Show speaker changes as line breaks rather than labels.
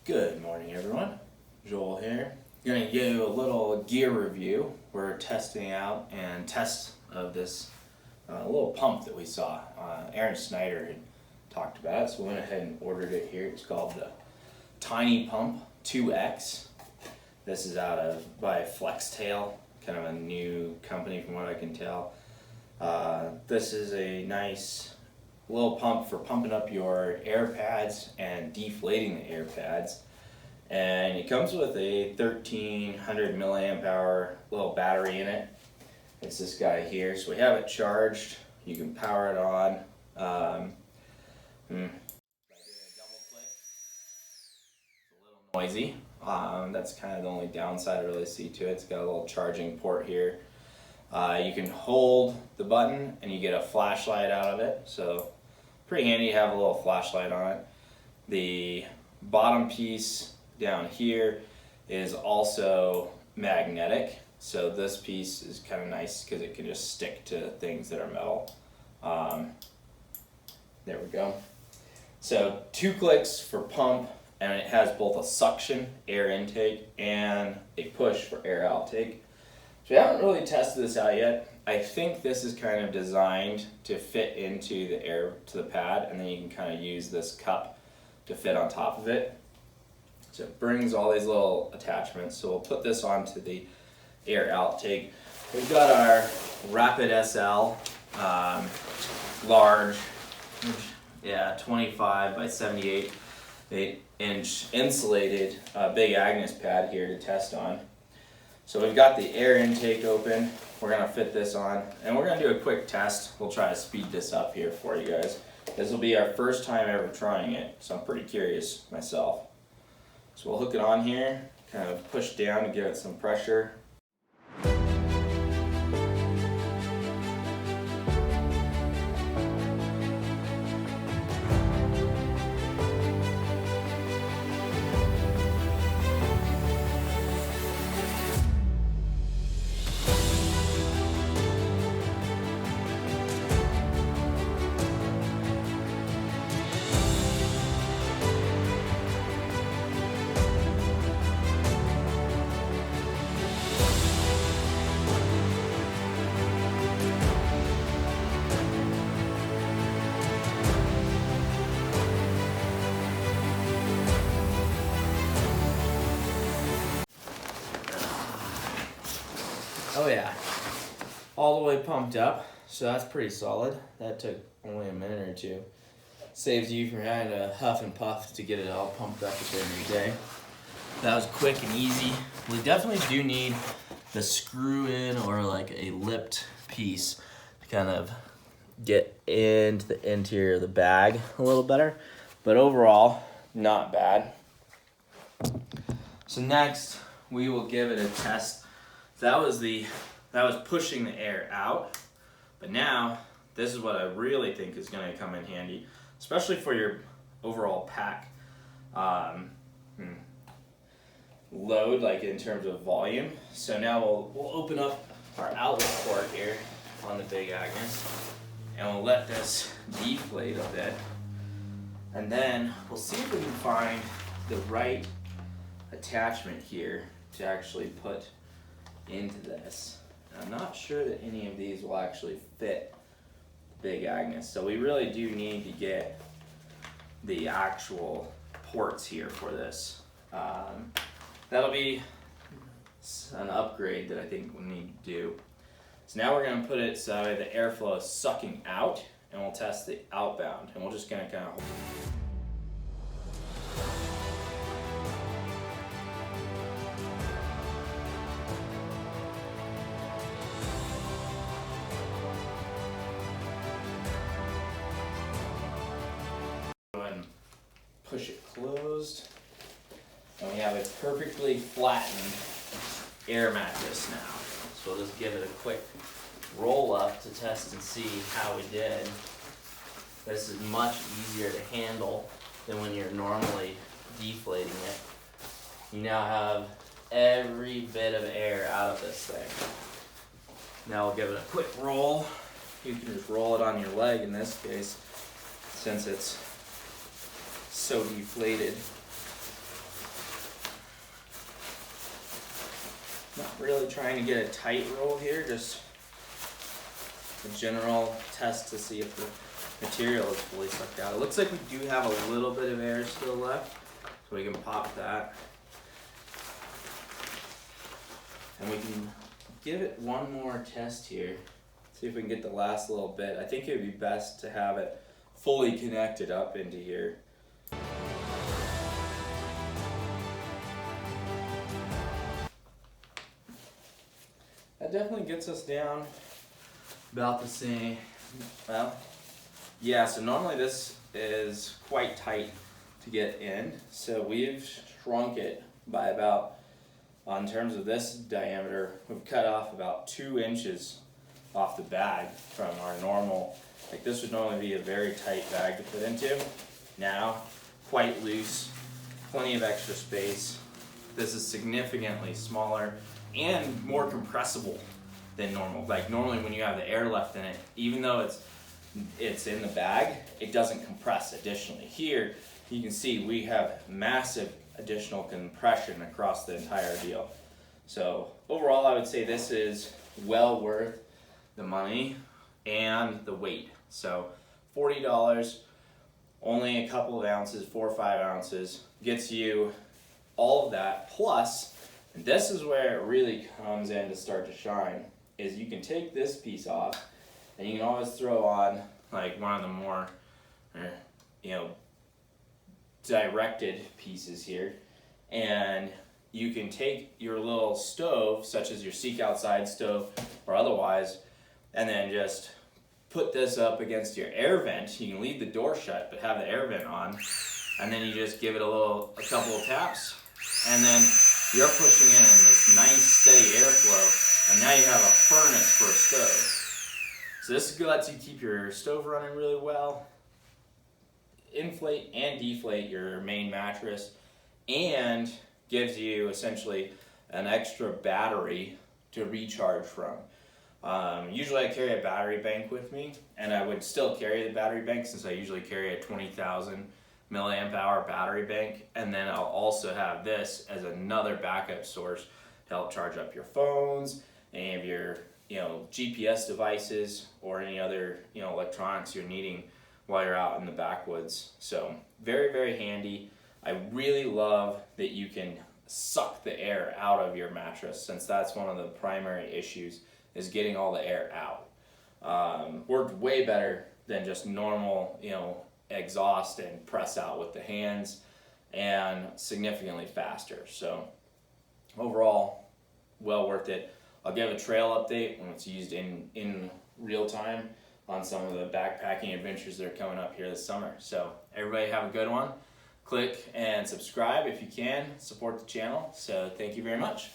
Good morning, everyone. Joel here. I'm going to give you a little gear review. We're testing out and test of this little pump that we saw. Aaron Snyder had talked about it, so we went ahead and ordered it here. It's called the Tiny Pump 2X. This is by Flextail, kind of a new company from what I can tell. This is a nice little pump for pumping up your air pads and deflating the air pads, and it comes with a 1300 milliamp hour little battery in it. It's this guy here, so we have it charged. You can power it on. By doing a double click, it's a little noisy. That's kind of the only downside I really see to it. It's got a little charging port here. You can hold the button and you get a flashlight out of it, so pretty handy to have a little flashlight on it. The bottom piece down here is also magnetic, so this piece is kind of nice because it can just stick to things that are metal. There we go. So 2 clicks for pump, and it has both a suction air intake and a push for air outtake. So we haven't really tested this out yet. I think this is kind of designed to fit into the air to the pad, and then you can kind of use this cup to fit on top of it. So it brings all these little attachments. So we'll put this onto the air outtake. We've got our Rapid SL large, 25 by 78 inch insulated Big Agnes pad here to test on. So we've got the air intake open. We're gonna fit this on, and we're gonna do a quick test. We'll try to speed this up here for you guys. This will be our first time ever trying it, so I'm pretty curious myself. So we'll hook it on here, kind of push down to give it some pressure. Oh yeah, all the way pumped up, so that's pretty solid. That took only a minute or two. Saves you from having to huff and puff to get it all pumped up at the end of the day. That was quick and easy. We definitely do need the screw in or like a lipped piece to kind of get into the interior of the bag a little better, but overall, not bad. So next, we will give it a test. That was pushing the air out, but now this is what I really think is going to come in handy, especially for your overall pack load, like in terms of volume. So now we'll open up our outlet port here on the Big Agnes, and we'll let this deflate a bit, and then we'll see if we can find the right attachment here to actually put into this. I'm not sure that any of these will actually fit the Big Agnes, so we really do need to get the actual ports here for this. That'll be an upgrade that I think we'll need to do. So now we're going to put it so the airflow is sucking out, and we'll test the outbound, and we're just going to kind of push it closed, and we have a perfectly flattened air mattress now. So we'll just give it a quick roll up to test and see how we did. This is much easier to handle than when you're normally deflating it. You now have every bit of air out of this thing. Now we'll give it a quick roll. You can just roll it on your leg in this case, since it's so deflated. Not really trying to get a tight roll here, just a general test to see if the material is fully sucked out. It looks like we do have a little bit of air still left, so we can pop that. And we can give it one more test here, see if we can get the last little bit. I think it would be best to have it fully connected up into here. That definitely gets us down about the same. Well, yeah, so normally this is quite tight to get in, so we've shrunk it by about, in terms of this diameter, we've cut off about 2 inches off the bag from our normal. Like this would normally be a very tight bag to put into. Now, quite loose, plenty of extra space. This is significantly smaller and more compressible than normal. Like normally when you have the air left in it, even though it's in the bag, it doesn't compress additionally. Here, you can see we have massive additional compression across the entire deal. So overall, I would say this is well worth the money and the weight. So $40, only a couple of ounces, 4 or 5 ounces, gets you all of that. Plus, and this is where it really comes in to start to shine, is you can take this piece off and you can always throw on like one of the more, directed pieces here, and you can take your little stove, such as your Seek Outside stove or otherwise, and then just put this up against your air vent. You can leave the door shut but have the air vent on, and then you just give it a couple of taps, and then you're pushing in this nice steady airflow, and now you have a furnace for a stove. So this lets you keep your stove running really well, inflate and deflate your main mattress, and gives you essentially an extra battery to recharge from. Usually I carry a battery bank with me, and I would still carry the battery bank since I usually carry a 20,000 milliamp hour battery bank, and then I'll also have this as another backup source to help charge up your phones, any of your GPS devices, or any other electronics you're needing while you're out in the backwoods. So very, very handy. I really love that you can suck the air out of your mattress, since that's one of the primary issues, is getting all the air out. Worked way better than just normal exhaust and press out with the hands, and significantly faster. So overall, well worth it. I'll give a trail update when it's used in real time on some of the backpacking adventures that are coming up here this summer. So everybody have a good one. Click and subscribe if you can, support the channel. So thank you very much.